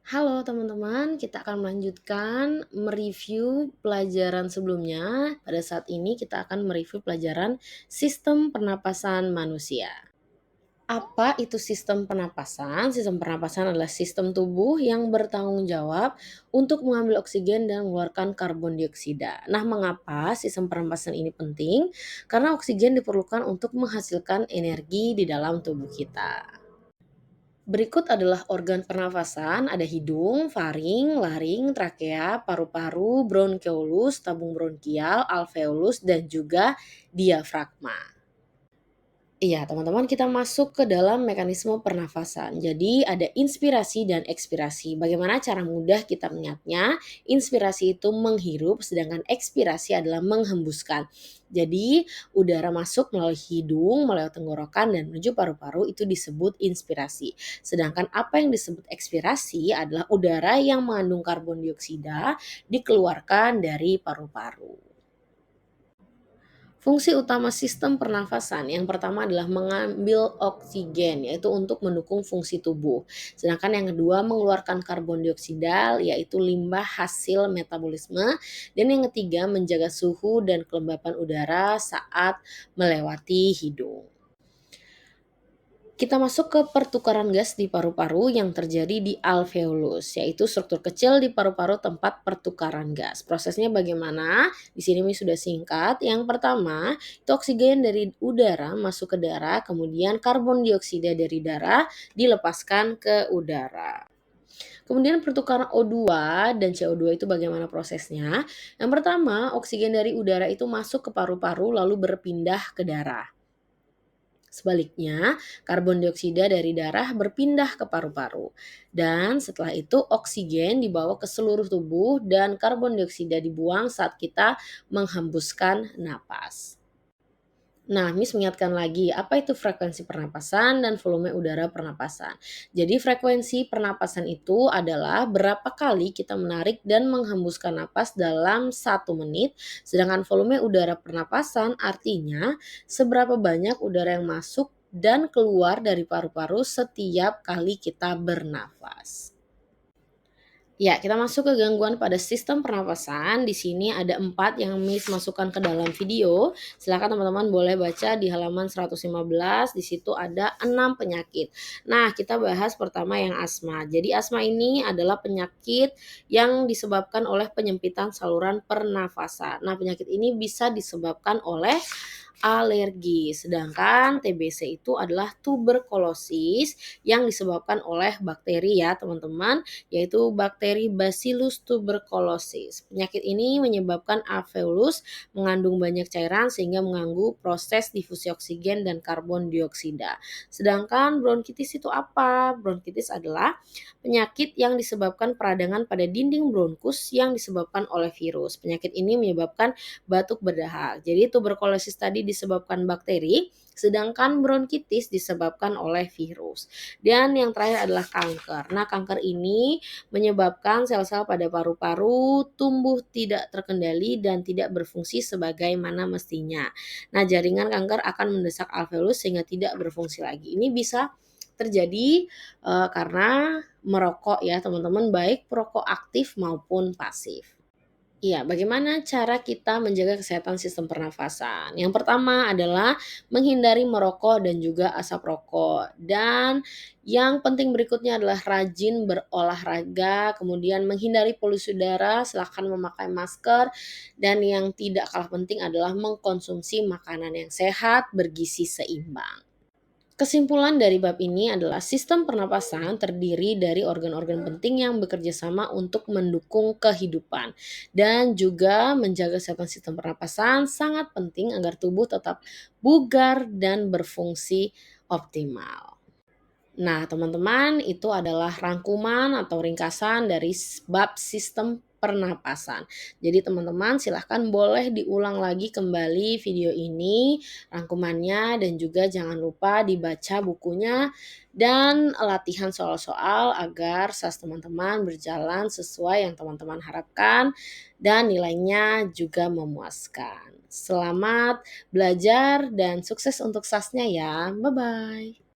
Halo teman-teman, kita akan melanjutkan mereview pelajaran sebelumnya. Pada saat ini kita akan mereview pelajaran sistem pernapasan manusia. Apa itu sistem pernapasan? Sistem pernapasan adalah sistem tubuh yang bertanggung jawab untuk mengambil oksigen dan mengeluarkan karbon dioksida. Nah, mengapa sistem pernapasan ini penting? Karena oksigen diperlukan untuk menghasilkan energi di dalam tubuh kita. Berikut adalah organ pernafasan, ada hidung, faring, laring, trakea, paru-paru, bronkeolus, tabung bronkial, alveolus, dan juga diafragma. Iya, teman-teman, kita masuk ke dalam mekanisme pernafasan. Jadi, ada inspirasi dan ekspirasi. Bagaimana cara mudah kita mengingatnya? Inspirasi itu menghirup, sedangkan ekspirasi adalah menghembuskan. Jadi, udara masuk melalui hidung, melalui tenggorokan, dan menuju paru-paru itu disebut inspirasi. Sedangkan apa yang disebut ekspirasi adalah udara yang mengandung karbon dioksida dikeluarkan dari paru-paru. Fungsi utama sistem pernafasan yang pertama adalah mengambil oksigen, yaitu untuk mendukung fungsi tubuh. Sedangkan yang kedua mengeluarkan karbon dioksida, yaitu limbah hasil metabolisme. Dan yang ketiga menjaga suhu dan kelembapan udara saat melewati hidung. Kita masuk ke pertukaran gas di paru-paru yang terjadi di alveolus, yaitu struktur kecil di paru-paru tempat pertukaran gas. Prosesnya bagaimana? Di sini sudah singkat. Yang pertama, itu oksigen dari udara masuk ke darah, kemudian karbon dioksida dari darah dilepaskan ke udara. Kemudian pertukaran O2 dan CO2 itu bagaimana prosesnya? Yang pertama, oksigen dari udara itu masuk ke paru-paru lalu berpindah ke darah. Sebaliknya, karbon dioksida dari darah berpindah ke paru-paru. Dan setelah itu oksigen dibawa ke seluruh tubuh dan karbon dioksida dibuang saat kita menghembuskan napas. Nah, Miss mengingatkan lagi, apa itu frekuensi pernapasan dan volume udara pernapasan. Jadi frekuensi pernapasan itu adalah berapa kali kita menarik dan menghembuskan napas dalam 1 menit, sedangkan volume udara pernapasan artinya seberapa banyak udara yang masuk dan keluar dari paru-paru setiap kali kita bernafas. Ya, kita masuk ke gangguan pada sistem pernapasan. Di sini ada 4 yang Miss masukkan ke dalam video. Silakan teman-teman boleh baca di halaman 115. Di situ ada 6 penyakit. Nah, kita bahas pertama yang asma. Jadi asma ini adalah penyakit yang disebabkan oleh penyempitan saluran pernafasan. Nah, penyakit ini bisa disebabkan oleh alergi. Sedangkan TBC itu adalah tuberkulosis yang disebabkan oleh bakteri ya, teman-teman, yaitu bakteri Bacillus tuberculosis. Penyakit ini menyebabkan alveolus mengandung banyak cairan sehingga mengganggu proses difusi oksigen dan karbon dioksida. Sedangkan bronkitis itu apa? Bronkitis adalah penyakit yang disebabkan peradangan pada dinding bronkus yang disebabkan oleh virus. Penyakit ini menyebabkan batuk berdahak. Jadi tuberkulosis tadi disebabkan bakteri, sedangkan bronkitis disebabkan oleh virus. Dan yang terakhir adalah kanker. Nah, kanker ini menyebabkan sel-sel pada paru-paru tumbuh tidak terkendali dan tidak berfungsi sebagaimana mestinya. Nah, jaringan kanker akan mendesak alveolus sehingga tidak berfungsi lagi. Ini bisa terjadi karena merokok ya teman-teman, baik perokok aktif maupun pasif. Iya, bagaimana cara kita menjaga kesehatan sistem pernafasan? Yang pertama adalah menghindari merokok dan juga asap rokok. Dan yang penting berikutnya adalah rajin berolahraga, kemudian menghindari polusi udara, silakan memakai masker, dan yang tidak kalah penting adalah mengkonsumsi makanan yang sehat, bergizi seimbang. Kesimpulan dari bab ini adalah sistem pernapasan terdiri dari organ-organ penting yang bekerja sama untuk mendukung kehidupan dan juga menjaga kesehatan sistem pernapasan sangat penting agar tubuh tetap bugar dan berfungsi optimal. Nah, teman-teman, itu adalah rangkuman atau ringkasan dari bab sistem pernapasan. Jadi teman-teman silahkan boleh diulang lagi kembali video ini, rangkumannya, dan juga jangan lupa dibaca bukunya dan latihan soal-soal agar SAS teman-teman berjalan sesuai yang teman-teman harapkan dan nilainya juga memuaskan. Selamat belajar dan sukses untuk SAS-nya ya. Bye-bye.